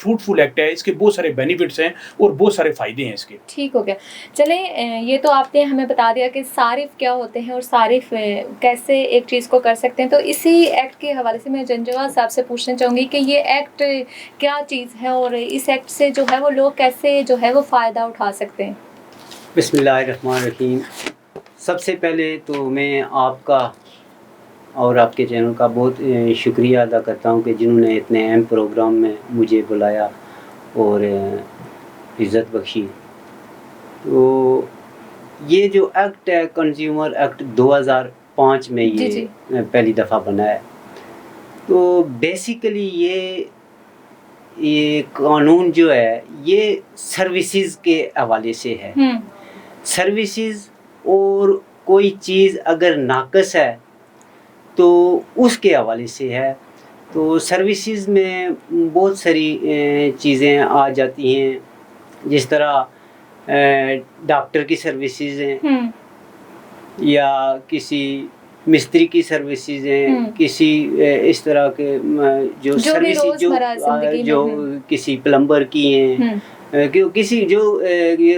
Fruitful act ہے, اس کے بہت سارے بینیفٹس ہیں اور بہت سارے فائدے ہیں اس کے. ٹھیک ہو گیا. چلیں یہ تو آپ نے ہمیں بتا دیا کہ صارف کیا ہوتے ہیں اور صارف کیسے ایک چیز کو کر سکتے ہیں. تو اسی ایکٹ کے حوالے سے میں جنجوا صاحب سے پوچھنا چاہوں گی کہ یہ ایکٹ کیا چیز ہے اور اس ایکٹ سے جو ہے وہ لوگ کیسے جو ہے وہ فائدہ اٹھا سکتے ہیں. بسم اللہ الرحمن الرحیم. سب سے پہلے تو میں آپ کا اور آپ کے چینل کا بہت شکریہ ادا کرتا ہوں کہ جنہوں نے اتنے اہم پروگرام میں مجھے بلایا اور عزت بخشی. تو یہ جو ایکٹ ہے کنزیومر ایکٹ 2005 میں یہ پہلی دفعہ بنا ہے. تو بیسیکلی یہ قانون جو ہے یہ سروسز کے حوالے سے ہے. سروسز اور کوئی چیز اگر ناقص ہے تو اس کے حوالے سے ہے. تو سروسز میں بہت ساری چیزیں آ جاتی ہیں, جس طرح ڈاکٹر کی سروسز ہیں یا کسی مستری کی سروسز ہیں, کسی اس طرح کے جو سروسز جو کسی پلمبر کی ہیں, کسی جو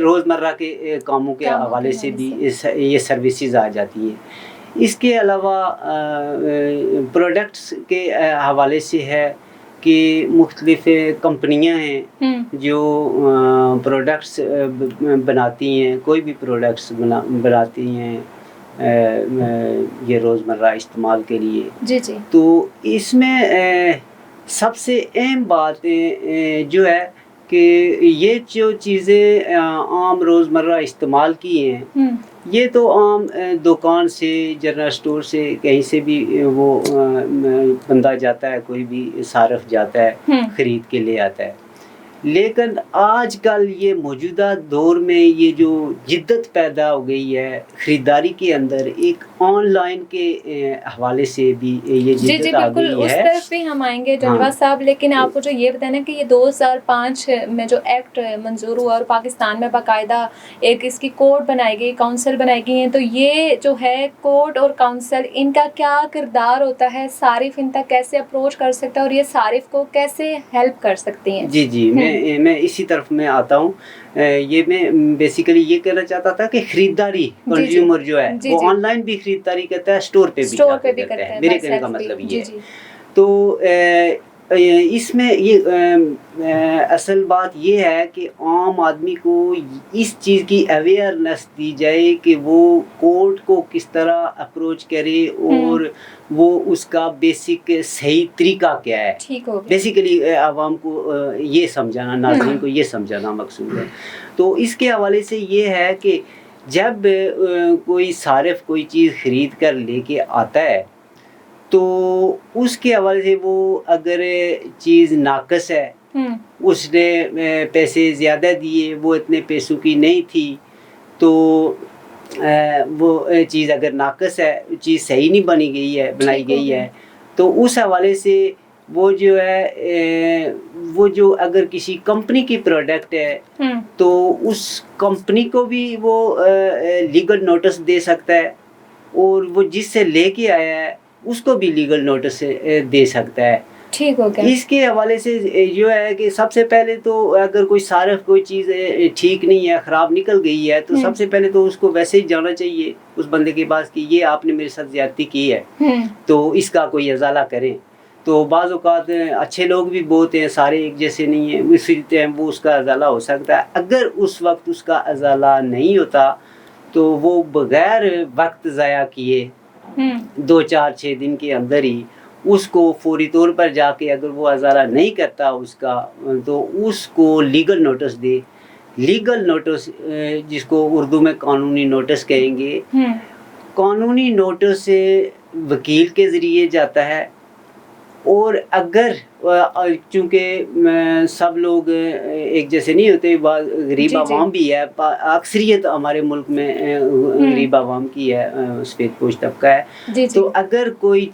روزمرہ کے کاموں کے حوالے سے بھی یہ سروسز آ جاتی ہیں. اس کے علاوہ پروڈکٹس کے حوالے سے ہے کہ مختلف کمپنیاں ہیں جو پروڈکٹس بناتی ہیں, کوئی بھی پروڈکٹس بناتی ہیں یہ روزمرہ استعمال کے لیے. جی جی. تو اس میں سب سے اہم بات جو ہے کہ یہ جو چیزیں عام روزمرہ استعمال کی ہیں یہ تو عام دکان سے, جنرل اسٹور سے, کہیں سے بھی وہ بندہ جاتا ہے, کوئی بھی صارف جاتا ہے خرید کے لے آتا ہے. لیکن آج کل یہ موجودہ دور میں یہ جو جدت پیدا ہو گئی ہے خریداری کے اندر, ایک آن لائن کے حوالے سے بھی یہ جدت آ گئی ہے. اس طرف بھی ہم آئیں گے جنوا صاحب, لیکن آپ کو جو یہ بتانا کہ یہ 2005 میں جو ایکٹ منظور ہوا اور پاکستان میں باقاعدہ ایک اس کی کوڈ بنائی گئی, کونسل بنائی گئی ہیں, تو یہ جو ہے کوڈ اور کونسل ان کا کیا کردار ہوتا ہے, صارف ان تک کیسے اپروچ کر سکتا ہے اور یہ صارف کو کیسے ہیلپ کر سکتی ہیں؟ جی میں اسی طرف میں آتا ہوں. یہ میں بیسیکلی یہ کہنا چاہتا تھا کہ خریداری کنزیومر جو ہے وہ آن لائن بھی خریداری کرتا ہے, اسٹور پہ بھی کرتا ہے. میرے کہنے کا مطلب یہ ہے. تو اس میں یہ اصل بات یہ ہے کہ عام آدمی کو اس چیز کی اویئرنیس دی جائے کہ وہ کورٹ کو کس طرح اپروچ کرے اور وہ اس کا بیسک صحیح طریقہ کیا ہے. بیسیکلی عوام کو یہ سمجھانا, ناظرین کو یہ سمجھانا مقصود ہے. تو اس کے حوالے سے یہ ہے کہ جب کوئی صارف کوئی چیز خرید کر لے کے آتا ہے تو اس کے حوالے سے وہ اگر چیز ناقص ہے, اس نے پیسے زیادہ دیے, وہ اتنے پیسوں کی نہیں تھی, تو وہ چیز اگر ناقص ہے, چیز صحیح نہیں بنائی گئی ہے, تو اس حوالے سے وہ جو ہے وہ جو اگر کسی کمپنی کی پروڈکٹ ہے تو اس کمپنی کو بھی وہ لیگل نوٹس دے سکتا ہے, اور وہ جس سے لے کے آیا ہے اس کو بھی لیگل نوٹس دے سکتا ہے. ٹھیک ہو گیا. اس کے حوالے سے جو ہے کہ سب سے پہلے تو اگر کوئی صارف کوئی چیز ٹھیک نہیں ہے, خراب نکل گئی ہے, تو سب سے پہلے تو اس کو ویسے ہی جانا چاہیے اس بندے کے پاس کہ یہ آپ نے میرے ساتھ زیادتی کی ہے, تو اس کا کوئی ازالہ کریں. تو بعض اوقات اچھے لوگ بھی بہت ہیں, سارے ایک جیسے نہیں ہیں, اسی ٹائم وہ اس کا ازالہ ہو سکتا ہے. اگر اس وقت اس کا ازالہ نہیں ہوتا تو وہ بغیر وقت ضائع کیے 2-4-6 دن کے اندر ہی اس کو فوری طور پر جا کے اگر وہ ازالہ نہیں کرتا اس کا, تو اس کو لیگل نوٹس دے. لیگل نوٹس جس کو اردو میں قانونی نوٹس کہیں گے, قانونی نوٹس وکیل کے ذریعے جاتا ہے. اور اگر چونکہ سب لوگ ایک جیسے نہیں ہوتے, غریب عوام بھی ہے, اکثریت ہمارے ملک میں غریب عوام کی ہے, سفید پوش طبقہ ہے, تو اگر کوئی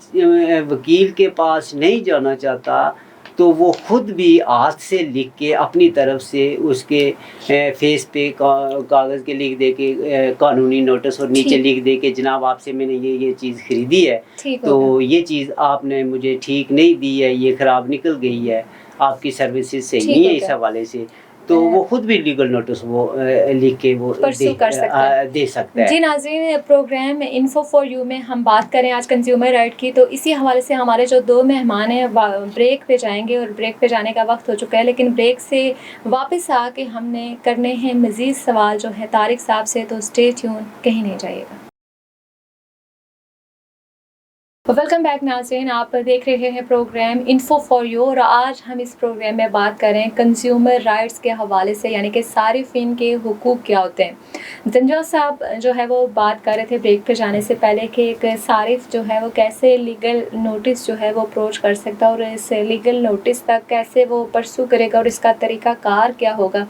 وکیل کے پاس نہیں جانا چاہتا تو وہ خود بھی ہاتھ سے لکھ کے اپنی طرف سے اس کے فیس پہ کاغذ کے لکھ دے کے قانونی نوٹس, اور نیچے لکھ دے کہ جناب آپ سے میں نے یہ چیز خریدی ہے, تو یہ چیز آپ نے مجھے ٹھیک نہیں دی ہے, یہ خراب نکل گئی ہے, آپ کی سروسز صحیح نہیں ہے اس حوالے سے، تو وہ خود بھی لیگل نوٹس وہ لکھ کے وہ دے سکتا ہے. جی ناظرین، پروگرام انفو فار یو میں ہم بات کریں آج کنزیومر رائٹ کی، تو اسی حوالے سے ہمارے جو دو مہمان ہیں بریک پہ جائیں گے، اور بریک پہ جانے کا وقت ہو چکا ہے، لیکن بریک سے واپس آ کے ہم نے کرنے ہیں مزید سوال جو ہے طارق صاحب سے، تو اسٹے ٹیون، کہیں نہیں جائیے گا. ویلکم بیک ناظرین، آپ دیکھ رہے ہیں پروگرام انفو فار یو، اور آج ہم اس پروگرام میں بات کریں کنزیومر رائٹس کے حوالے سے، یعنی کہ صارفین کے حقوق کیا ہوتے ہیں. زنجوع صاحب جو ہے وہ بات کر رہے تھے بریک پہ جانے سے پہلے کہ ایک صارف جو ہے وہ کیسے لیگل نوٹس جو ہے وہ اپروچ کر سکتا ہے، اور اس لیگل نوٹس تک کیسے وہ پرسو کرے گا، اور اس کا طریقہ کار کیا ہوگا،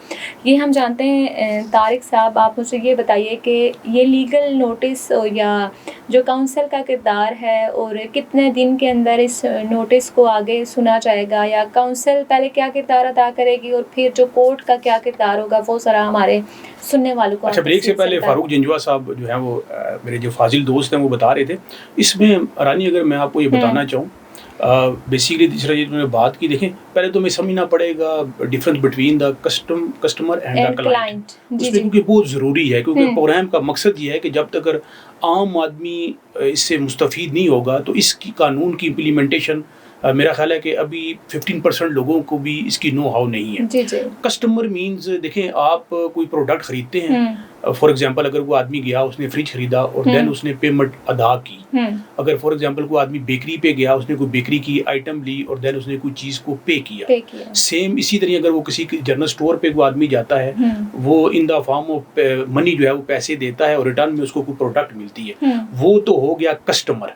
یہ ہم جانتے ہیں. طارق صاحب، آپ مجھے یہ بتائیے کہ یہ لیگل نوٹس یا جو کونسل کا کردار ہے، اور کتنے دن کے اندر اس نوٹس کو آگے سنا جائے گا، یا کونسل پہلے کیا کردار ادا کرے گی، اور پھر جو کورٹ کا کیا کردار ہوگا، وہ ذرا ہمارے سننے والوں کو. اچھا، بریک سے پہلے فاروق جنجوع صاحب جو ہیں وہ میرے جو فاضل دوست ہیں وہ بتا رہے تھے، اس میں رانی اگر میں آپ کو یہ بتانا چاہوں، بیسیکلی جس طرح انہوں نے بات کی، دیکھیں پہلے تو ہمیں سمجھنا پڑے گا difference between the customer and the client. اس میں کیونکہ بہت ضروری ہے، کیونکہ پروگرام کا مقصد یہ ہے کہ جب تک عام آدمی اس سے مستفید نہیں ہوگا تو اس کی قانون کی امپلیمنٹیشن میرا خیال ہے کہ ابھی 15% لوگوں کو بھی اس کی نو ہاؤ نہیں ہے. کسٹمر مینز، دیکھیں آپ کوئی پروڈکٹ خریدتے ہیں، فار ایگزامپل اگر کوئی آدمی گیا اس نے فریج خریدا اور دین اس نے پیمنٹ ادا کی، اگر فار ایگزامپل کوئی آدمی بیکری پہ گیا، اس نے کوئی بیکری کی آئٹم لی اور دین اس نے کوئی چیز کو پے کیا. سیم اسی طرح اگر وہ کسی جنرل اسٹور پہ کوئی آدمی جاتا ہے، وہ ان دا فارم آف منی جو ہے وہ پیسے دیتا ہے اور ریٹرن میں اس کو کوئی پروڈکٹ ملتی ہے، وہ تو ہو گیا کسٹمر.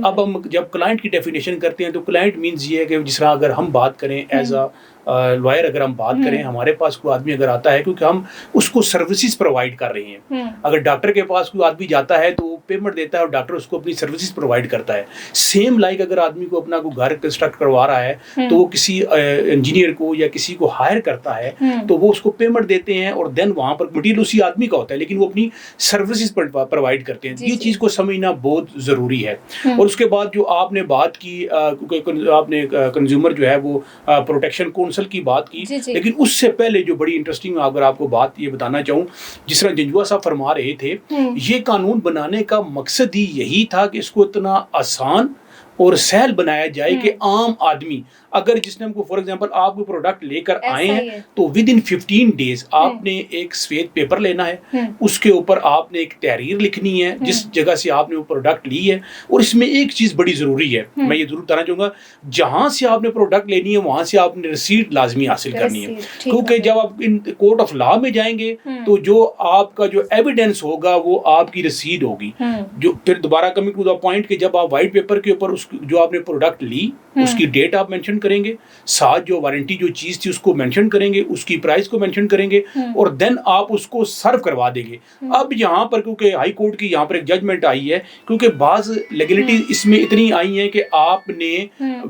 اب ہم جب کلائنٹ کی ڈیفینیشن کرتے ہیں تو کلائنٹ مینز یہ ہے کہ جس طرح اگر ہم بات کریں ایز اے لائر، اگر ہم بات کریں، ہمارے پاس کوئی آدمی اگر آتا ہے کیونکہ ہم اس کو سروسز پرووائڈ کر رہے ہیں. اگر ڈاکٹر کے پاس کوئی آدمی جاتا ہے تو وہ پیمنٹ دیتا ہے اور ڈاکٹر اس کو اپنی سروسز پرووائڈ کرتا ہے. سیم لائک اگر آدمی کو اپنا کوئی گھر کنسٹرکٹ کروا رہا ہے تو وہ کسی انجینئر کو یا کسی کو ہائر کرتا ہے تو وہ اس کو پیمنٹ دیتے ہیں، اور دین وہاں پر مٹیریل اسی آدمی کا ہوتا ہے لیکن وہ اپنی سروسز پرووائڈ کرتے ہیں. یہ چیز کو سمجھنا بہت ضروری ہے. اور اس کے بعد جو آپ نے بات کی، کیونکہ آپ نے کنزیومر جو ہے وہ پروٹیکشن کونسل کی بات کی، لیکن اس سے پہلے جو بڑی انٹرسٹنگ اگر آپ کو بات یہ بتانا چاہوں، جس طرح جنجوع صاحب فرما رہے تھے، یہ قانون بنانے کا مقصد ہی یہی تھا کہ اس کو اتنا آسان اور سہل بنایا جائے کہ عام آدمی اگر جس نے ہم کو فار ایگزامپل آپ کو پروڈکٹ لے کر آئے ہیں تو ود ان 15 days آپ نے ایک سفید پیپر لینا ہے، اس کے اوپر آپ نے ایک تحریر لکھنی ہے جس جگہ سے آپ نے وہ پروڈکٹ لی ہے. اور اس میں ایک چیز بڑی ضروری ہے، میں یہ ضرور بتانا چاہوں گا، جہاں سے آپ نے پروڈکٹ لینی ہے وہاں سے آپ نے رسیٹ لازمی حاصل کرنی ہے، کیونکہ جب آپ ان کورٹ آف لا میں جائیں گے تو جو آپ کا جو ایویڈنس ہوگا وہ آپ کی رسید ہوگی. جو پھر دوبارہ کمنگ ٹو دا پوائنٹ کہ جب آپ وائٹ پیپر کے اوپر جو آپ نے پروڈکٹ لی اس کی ڈیٹ آپ مینشن کریں گے، ساتھ جو وارنٹی جو چیز تھی اس کو مینشن کریں گے، اس کی پرائز کو مینشن کریں گے، اور دین آپ اس کو سرو کروا دیں گے. اب یہاں پر کیونکہ ہائی کورٹ کی یہاں پر ایک ججمنٹ آئی ہے، کیونکہ بعض لیگلٹی اس میں اتنی آئی ہیں کہ آپ نے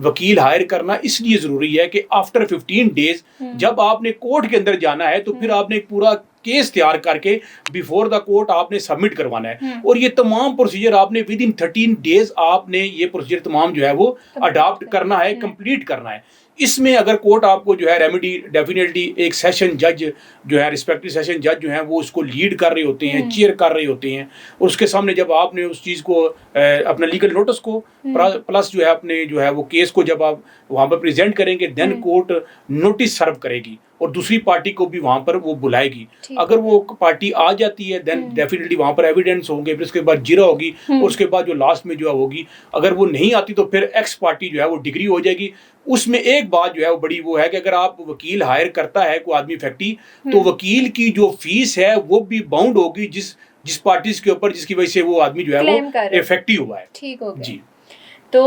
وکیل ہائر کرنا اس لیے ضروری ہے کہ آفٹر 15 days جب آپ نے کورٹ کے اندر جانا ہے تو پھر آپ نے پورا کیس تیار کر کے بیفور دا کورٹ آپ نے سبمٹ کروانا ہے، اور یہ تمام پروسیجر آپ نے ود ان 13 days آپ نے یہ پروسیجر تمام جو ہے وہ اڈاپٹ کرنا ہے، کمپلیٹ کرنا ہے. اس میں اگر کورٹ آپ کو جو ہے ریمیڈی ڈیفینیٹلی ایک سیشن جج جو ہے رسپیکٹو سیشن جج جو ہیں وہ اس کو لیڈ کر رہے ہوتے ہیں، چیئر کر رہے ہوتے ہیں، اور اس کے سامنے جب آپ نے اس چیز کو اپنا لیگل نوٹس کو پلس جو ہے اپنے جو ہے وہ کیس کو جب آپ وہاں پر پریزنٹ کریں گے دین کورٹ نوٹس سرو کرے گی اور دوسری پارٹی کو بھی وہاں پر وہ بلائے گی. اگر وہ پارٹی آ جاتی ہے دین ڈیفینیٹلی وہاں پر ایویڈنس ہوں گے، پھر اس کے بعد جرا ہوگی، اور اس کے بعد جو لاسٹ میں جو ہوگی اگر وہ نہیں آتی تو پھر ایکس پارٹی جو ہے وہ ڈگری ہو جائے گی. اس میں ایک بات جو ہے وہ بڑی وہ ہے کہ اگر آپ وکیل ہائر کرتا ہے کوئی آدمی فیکٹری تو وکیل کی جو فیس ہے وہ بھی باؤنڈ ہوگی جس پارٹیز کے اوپر جس کی وجہ سے وہ آدمی جو ہے وہ افیکٹو ہوا ہے. ٹھیک ہو گیا جی. تو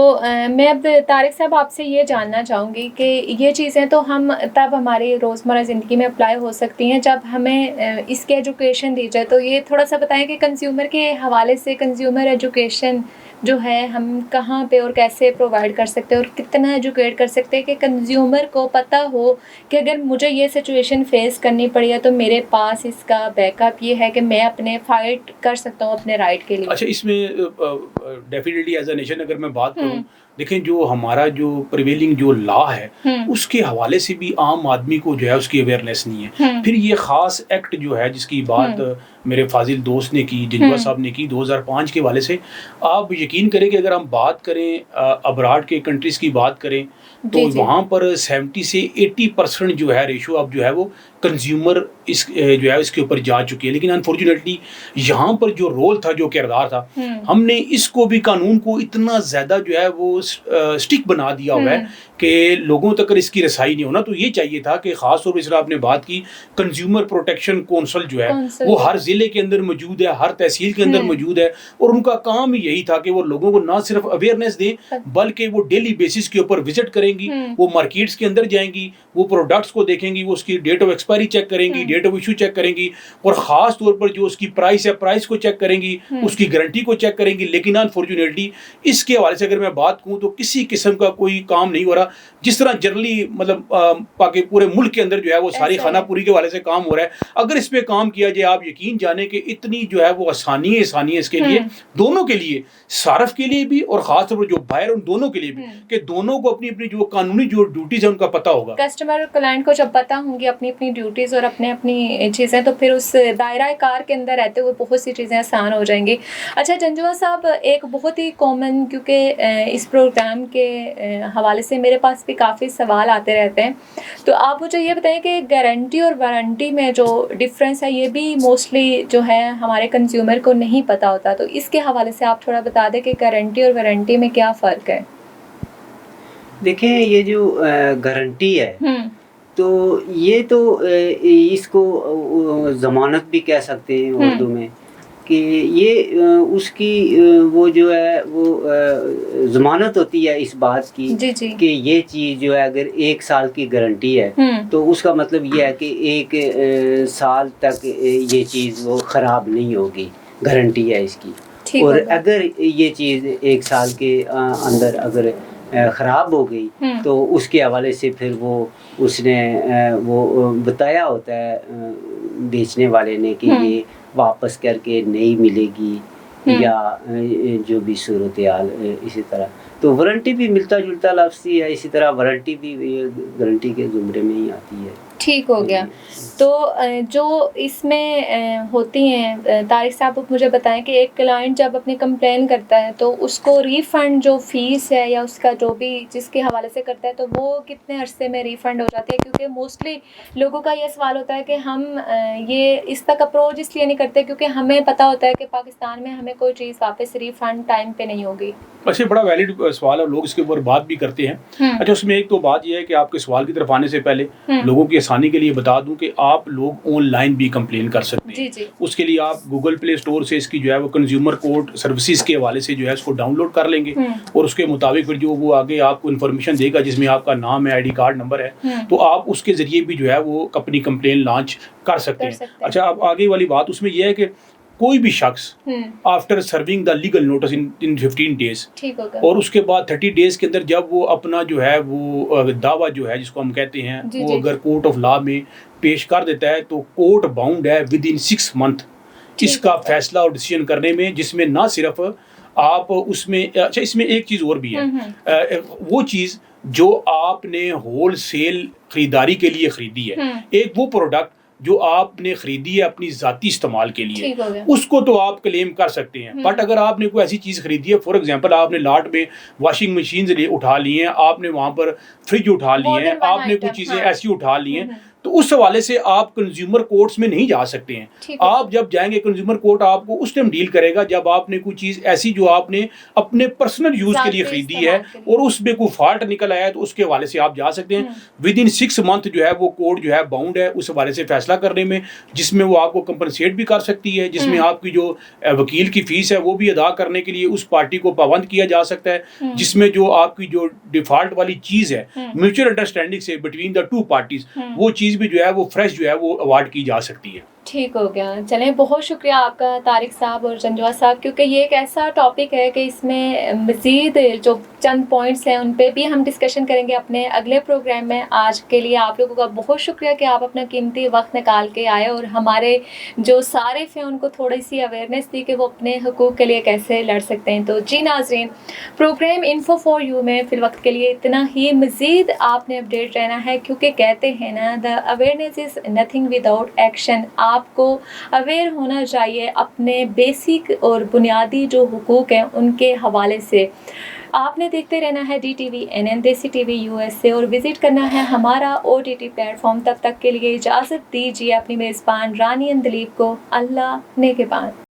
میں اب طارق صاحب آپ سے یہ جاننا چاہوں گی کہ یہ چیزیں تو ہم تب ہماری روزمرہ زندگی میں اپلائی ہو سکتی ہیں جب ہمیں اس کی ایجوکیشن دی جائے. تو یہ تھوڑا سا بتائیں کہ کنزیومر کے حوالے سے کنزیومر ایجوکیشن جو ہے ہم کہاں پہ اور کیسے پرووائڈ کر سکتے ہیں اور کتنا ایجوکیٹ کر سکتے ہیں کہ کنزیومر کو پتہ ہو کہ اگر مجھے یہ سچویشن فیس کرنی پڑی ہے تو میرے پاس اس کا بیک اپ یہ ہے کہ میں اپنے فائٹ کر سکتا ہوں اپنے رائٹ کے لیے. اچھا، اس میں ڈیفینیٹلی ایز اے نیشن اگر میں بات کروں دیکھیں جو ہمارا جو پریویلنگ جو لا ہے اس کے حوالے سے بھی عام آدمی کو جو ہے اس کی اویئرنیس نہیں ہے. پھر یہ خاص ایکٹ جو ہے جس کی بات میرے فاضل دوست نے کی, جنجوا صاحب نے کی 2005 کے حوالے سے, آپ یقین کریں کہ اگر ہم بات کریں ابراڈ کے کنٹریز کی بات کریں تو وہاں پر 70 سے 80% جو ہے ریشو اب جو ہے وہ کنزیومر اس جو ہے اس کے اوپر جا چکی ہے. لیکن انفارچونیٹلی یہاں پر جو رول تھا, جو کردار تھا, ہم نے اس کو بھی قانون کو اتنا زیادہ جو ہے وہ سٹک بنا دیا ہوا ہے کہ لوگوں تک اس کی رسائی نہیں ہونا. تو یہ چاہیے تھا کہ خاص طور پہ اس طرح آپ نے بات کی کنزیومر پروٹیکشن کونسل جو ہے وہ ہر ضلع کے اندر موجود ہے, ہر تحصیل کے اندر موجود ہے, اور ان کا کام یہی تھا کہ وہ لوگوں کو نہ صرف اویئرنیس دیں بلکہ وہ ڈیلی بیسس کے اوپر وزٹ کریں گی, وہ مارکیٹس کے اندر جائیں گی, وہ پروڈکٹس کو دیکھیں گی, وہ اس کی ڈیٹ آف ایکسپائری چیک کریں گی, ڈیٹ آف ایشو چیک کریں گی, اور خاص طور پر جو اس کی پرائس ہے پرائس کو چیک کریں گی, اس کی گارنٹی کو چیک کریں گی. لیکن انفارچونیٹلی اس کے حوالے سے اگر میں بات کروں تو کسی قسم کا کوئی کام نہیں ہو رہا. جس طرح جنرلی مطلب پورے ملک کے اندر جو ہے وہ ساری خانہ پوری کے حوالے سے کام ہو رہا ہے, اگر اس پہ کام کیا جائے آپ یقین جانے کہ اتنی جو ہے وہ آسانی ہے اس کے لیے, دونوں کے لیے, صارف کے لیے بھی اور خاص طور پر جو بائر ان دونوں کے لیے بھی, کہ دونوں کو اپنی اپنی جو قانونی جو ڈیوٹیز ہیں ان کا پتہ ہوگا. کسٹمر اور کلائنٹ کو جب پتہ ہوں گی اپنی اپنی ڈیوٹیز اور اپنی چیزیں, تو پھر اس دائرہ کار کے اندر رہتے ہوئے بہت سی چیزیں آسان ہو جائیں گی. اچھا جنجوا صاحب, ایک بہت ہی کامن, کیونکہ اس پروگرام کے حوالے سے میرے پاس بھی کافی سوال آتے رہتے ہیں, تو آپ مجھے یہ بتائیں کہ گارنٹی اور وارنٹی میں جو ڈفرینس ہے یہ بھی موسٹلی جو ہے ہمارے کنزیومر کو نہیں پتہ ہوتا, تو اس کے حوالے سے آپ تھوڑا بتا دیں کہ گارنٹی اور وارنٹی میں کیا فرق ہے. دیکھیں یہ جو گارنٹی ہے تو یہ تو اس کو ضمانت بھی کہہ سکتے ہیں اردو میں, کہ یہ اس کی وہ جو ہے وہ ضمانت ہوتی ہے اس بات کی کہ یہ چیز جو ہے اگر 1 سال کی گارنٹی ہے تو اس کا مطلب یہ ہے کہ 1 سال تک یہ چیز وہ خراب نہیں ہوگی, گارنٹی ہے اس کی. اور اگر یہ چیز 1 سال کے اندر اگر خراب ہو گئی تو اس کے حوالے سے پھر وہ اس نے وہ بتایا ہوتا ہے بیچنے والے نے کہ یہ واپس کر کے نہیں ملے گی یا جو بھی صورتحال اسی طرح. تو وارنٹی بھی ملتا جلتا لفظ ہی ہے, اسی طرح وارنٹی بھی گارنٹی کے زمرے میں ہی آتی ہے. ٹھیک ہو گیا. تو جو اس میں ہوتی ہیں, طارق صاحب مجھے بتائیں کہ ایک کلائنٹ جب اپنی کمپلین کرتا ہے تو اس کو ریفنڈ جو فیس ہے یا اس کا جو بھی جس کے حوالے سے کرتا ہے تو وہ کتنے عرصے میں ریفنڈ ہو جاتی ہے؟ کیونکہ موسٹلی لوگوں کا یہ سوال ہوتا ہے کہ ہم یہ اس تک اپروچ اس لیے نہیں کرتے کیونکہ ہمیں پتہ ہوتا ہے کہ پاکستان میں ہمیں کوئی چیز واپس ریفنڈ ٹائم پہ نہیں ہوگی. ویسے بڑا ویلڈ سوال ہے, لوگ اس کے اوپر بات بھی کرتے ہیں. اچھا, اس میں ایک تو بات یہ ہے کہ آپ کے سوال کی طرف آنے سے پہلے لوگوں کی آسانی کے لیے بتا دوں کہ آپ لوگ آن لائن بھی کمپلین کر سکتے ہیں. اس کے لیے آپ گوگل پلے اسٹور سے اس کی جو ہے وہ کنزیومر کورٹ سروسز کے حوالے سے جو ہے اس کو ڈاؤن لوڈ کر لیں گے, اور اس کے مطابق پھر جو وہ آگے آپ کو انفارمیشن دے گا جس میں آپ کا نام ہے, ID کارڈ نمبر ہے, تو آپ اس کے ذریعے بھی جو ہے وہ اپنی کمپلین لانچ کر سکتے ہیں. اچھا, اب آگے والی بات اس میں یہ ہے کہ کوئی بھی شخص after serving the legal notice in 15 days, اور اس کے بعد 30 days کے اندر جب وہ اپنا جو ہے وہ دعویٰ جو ہے جس کو ہم کہتے ہیں وہ اگر کورٹ آف لا میں پیش کر دیتا ہے تو کورٹ باؤنڈ ہے ود ان 6 month اس کا فیصلہ اور ڈیسیژن کرنے میں, جس میں نہ صرف آپ اس میں, اچھا اس میں ایک چیز اور بھی ہے, وہ چیز جو آپ نے ہول سیل خریداری کے لیے خریدی ہے, ایک وہ پروڈکٹ جو آپ نے خریدی ہے اپنی ذاتی استعمال کے لیے, اس کو تو آپ کلیم کر سکتے ہیں. بٹ اگر آپ نے کوئی ایسی چیز خریدی ہے, فار ایگزامپل آپ نے لاٹ میں واشنگ مشینز اٹھا لی ہیں, آپ نے وہاں پر فریج اٹھا لی ہیں, آپ نے کچھ چیزیں ایسی اٹھا لی ہیں, تو اس حوالے سے آپ کنزیومر کورٹس میں نہیں جا سکتے ہیں. آپ جب جائیں گے کنزیومر کورٹ آپ کو اس ٹائم ڈیل کرے گا جب آپ نے کوئی چیز ایسی جو آپ نے اپنے پرسنل یوز کے لیے خریدی ہے اور اس میں کوئی فالٹ نکل آیا ہے, تو اس کے حوالے سے آپ جا سکتے ہیں. ود ان 6 month جو ہے وہ کورٹ جو ہے باؤنڈ ہے اس حوالے سے فیصلہ کرنے میں, جس میں وہ آپ کو کمپنسیٹ بھی کر سکتی ہے, جس میں آپ کی جو وکیل کی فیس ہے وہ بھی ادا کرنے کے لیے اس پارٹی کو پابند کیا جا سکتا ہے, جس میں جو آپ کی جو ڈیفالٹ والی چیز ہے میوچل انڈرسٹینڈنگ سے بٹوین دا 2 parties, وہ چیز بھی جو ہے وہ فریش جو ہے وہ اوارڈ کی جا سکتی ہے. ٹھیک ہو گیا. چلیں بہت شکریہ آپ کا طارق صاحب اور جنجوا صاحب, کیونکہ یہ ایک ایسا ٹاپک ہے کہ اس میں مزید جو چند پوائنٹس ہیں ان پہ بھی ہم ڈسکشن کریں گے اپنے اگلے پروگرام میں. آج کے لیے آپ لوگوں کا بہت شکریہ کہ آپ اپنا قیمتی وقت نکال کے آئے اور ہمارے جو صارف ہیں ان کو تھوڑی سی اویئرنیس دی کہ وہ اپنے حقوق کے لیے کیسے لڑ سکتے ہیں. تو جی ناظرین, پروگرام انفو فار یو میں فی الوقت کے لیے اتنا ہی. مزید آپ نے اپڈیٹ رہنا ہے, کیونکہ کہتے ہیں نا the awareness is nothing without action. آپ کو اویئر ہونا چاہیے اپنے بیسک اور بنیادی جو حقوق ہیں ان کے حوالے سے. آپ نے دیکھتے رہنا ہے DTV دیسی ٹی وی USA اور وزٹ کرنا ہے ہمارا OTT پلیٹ فارم. تب تک کے لیے اجازت دیجیے اپنی میزبان رانی اندلیب کو. اللہ نگہبان.